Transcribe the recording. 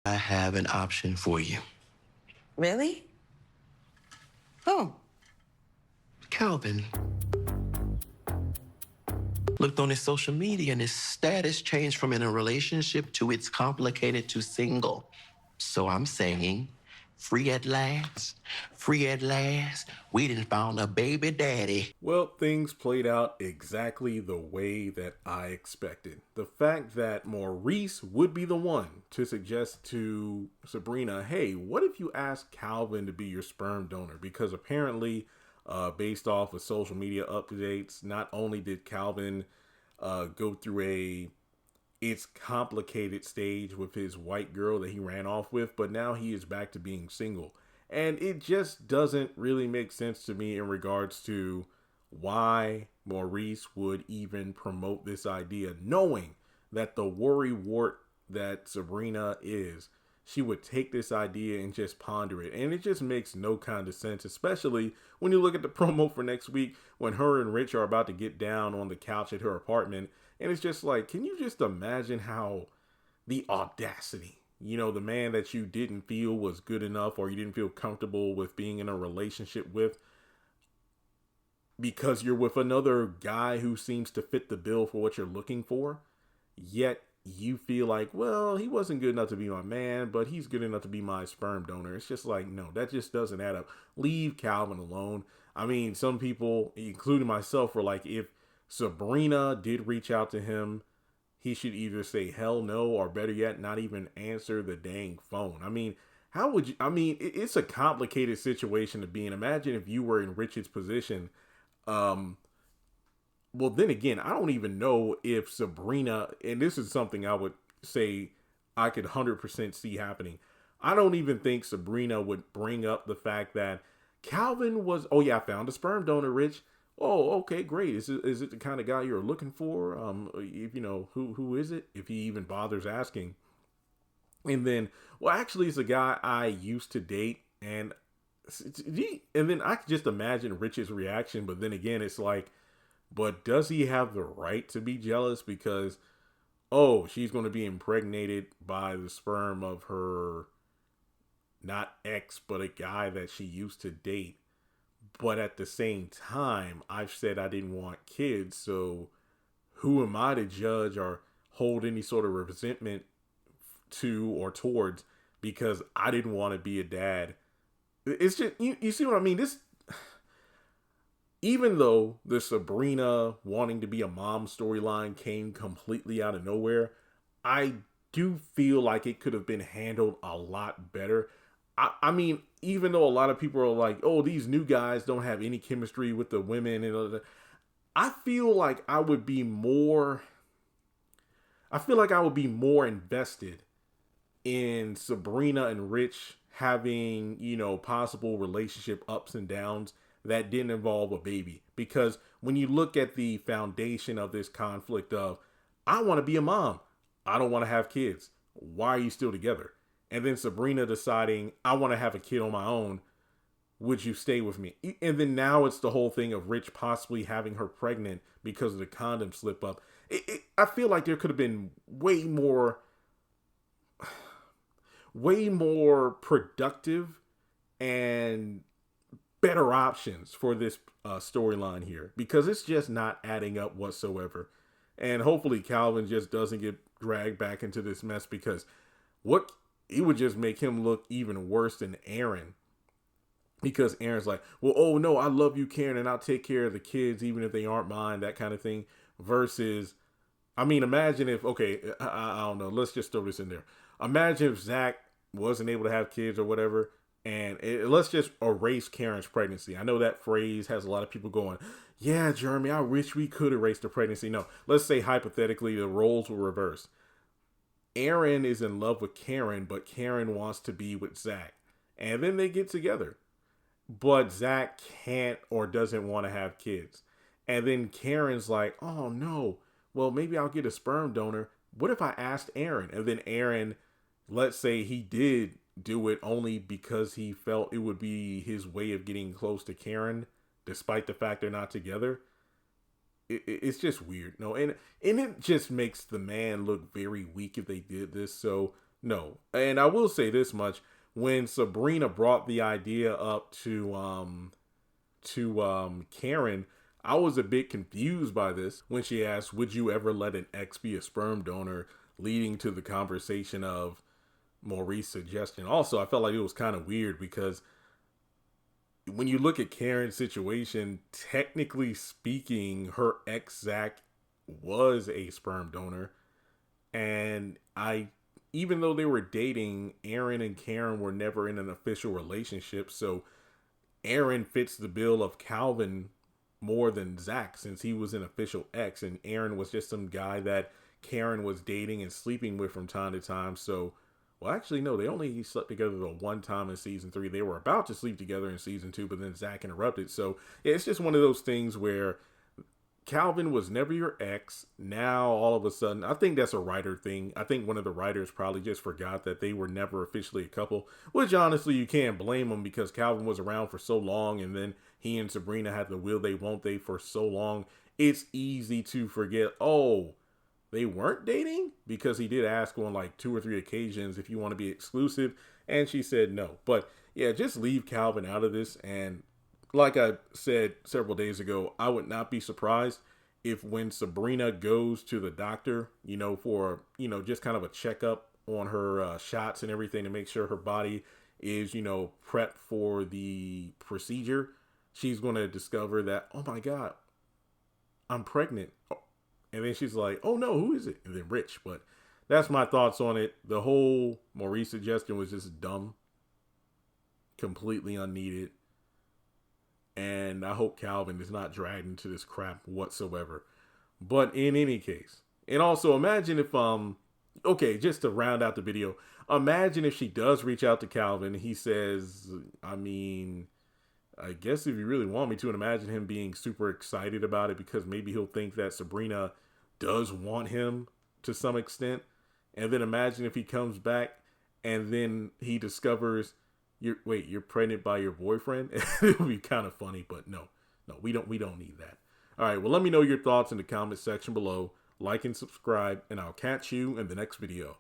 I have an option for you. Really? Oh, Calvin looked on his social media and his status changed from in a relationship to it's complicated to single. So I'm saying, free at last, free at last. We done found a baby daddy. Well, things played out exactly the way that I expected. The fact that Maurice would be the one to suggest to Sabrina, hey, what if you ask Calvin to be your sperm donor? Because apparently, based off of social media updates, not only did Calvin go through a it's complicated stage with his white girl that he ran off with, but now he is back to being single. And it just doesn't really make sense to me in regards to why Maurice would even promote this idea, knowing that the worry wart that Sabrina is, she would take this idea and just ponder it. And it just makes no kind of sense, especially when you look at the promo for next week when her and Rich are about to get down on the couch at her apartment. And it's just like, can you just imagine how the audacity, the man that you didn't feel was good enough or you didn't feel comfortable with being in a relationship with because you're with another guy who seems to fit the bill for what you're looking for, yet you feel like, well, he wasn't good enough to be my man, but he's good enough to be my sperm donor. It's just like, no, that just doesn't add up. Leave Calvin alone. I mean, some people, including myself, were like, if Sabrina did reach out to him, he should either say hell no or better yet, not even answer the dang phone. I mean, how would you? I mean, it's a complicated situation to be in. Imagine if you were in Richard's position. Um, well, then again, I don't even know if Sabrina, and this is something I would say I could 100% see happening. I don't even think Sabrina would bring up the fact that Calvin was, oh yeah, I found a sperm donor, Rich. Oh, okay, great. Is it the kind of guy you're looking for? If you know who is it? If he even bothers asking, and then, well, actually, it's a guy I used to date, and then I could just imagine Rich's reaction. But then again, it's like, but does he have the right to be jealous because, oh, she's going to be impregnated by the sperm of her not ex, but a guy that she used to date. But at the same time, I've said I didn't want kids, so who am I to judge or hold any sort of resentment to or towards because I didn't want to be a dad? It's just, you see what I mean? This, even though the Sabrina wanting to be a mom storyline came completely out of nowhere, I do feel like it could have been handled a lot better. I mean, even though a lot of people are like, oh, these new guys don't have any chemistry with the women and all that, I feel like I would be more invested in Sabrina and Rich having, possible relationship ups and downs that didn't involve a baby. Because when you look at the foundation of this conflict of, I want to be a mom, I don't want to have kids, why are you still together? And then Sabrina deciding, I want to have a kid on my own, would you stay with me? And then now it's the whole thing of Rich possibly having her pregnant because of the condom slip up. I feel like there could have been way more productive and better options for this storyline here, because it's just not adding up whatsoever. And hopefully Calvin just doesn't get dragged back into this mess, because what it would just make him look even worse than Aaron, because Aaron's like, well, oh no, I love you, Karen, and I'll take care of the kids even if they aren't mine, that kind of thing. Versus, I mean, imagine if, okay, I don't know, let's just throw this in there. Imagine if Zach wasn't able to have kids or whatever, and let's just erase Karen's pregnancy. I know that phrase has a lot of people going, yeah, Jeremy, I wish we could erase the pregnancy. No, let's say hypothetically the roles were reversed. Aaron is in love with Karen, but Karen wants to be with Zach. And then they get together. But Zach can't or doesn't want to have kids. And then Karen's like, oh no, well, maybe I'll get a sperm donor. What if I asked Aaron? And then Aaron, let's say he did do it only because he felt it would be his way of getting close to Karen, despite the fact they're not together. It's just weird. No, and it just makes the man look very weak if they did this. So No. And I will say this much. When Sabrina brought the idea up to Karen, I was a bit confused by this when she asked, would you ever let an ex be a sperm donor, leading to the conversation of Maurice's suggestion. Also, I felt like it was kind of weird because when you look at Karen's situation, technically speaking, her ex Zach was a sperm donor. And even though they were dating, Aaron and Karen were never in an official relationship. So Aaron fits the bill of Calvin more than Zach, since he was an official ex, and Aaron was just some guy that Karen was dating and sleeping with from time to time. So, well, actually, no, they only slept together the one time in season 3. They were about to sleep together in season 2, but then Zach interrupted. So, yeah, it's just one of those things where Calvin was never your ex. Now, all of a sudden, I think that's a writer thing. I think one of the writers probably just forgot that they were never officially a couple, which honestly, you can't blame them because Calvin was around for so long, and then he and Sabrina had the will they won't they for so long. It's easy to forget, oh, they weren't dating, because he did ask on like 2 or 3 occasions if you want to be exclusive, and she said no. But yeah, just leave Calvin out of this. And like I said several days ago, I would not be surprised if when Sabrina goes to the doctor, for, just kind of a checkup on her shots and everything to make sure her body is, prepped for the procedure, she's going to discover that, oh my God, I'm pregnant. And then she's like, oh no, who is it? And then Rich. But that's my thoughts on it. The whole Maurice suggestion was just dumb, completely unneeded. And I hope Calvin is not dragged into this crap whatsoever. But in any case, and also imagine if, okay, just to round out the video, imagine if she does reach out to Calvin. He says, I guess if you really want me to, and imagine him being super excited about it because maybe he'll think that Sabrina does want him to some extent. And then imagine if he comes back and then he discovers, you're pregnant by your boyfriend. It would be kind of funny, but no, we don't need that. All right, well, let me know your thoughts in the comment section below. Like and subscribe, and I'll catch you in the next video.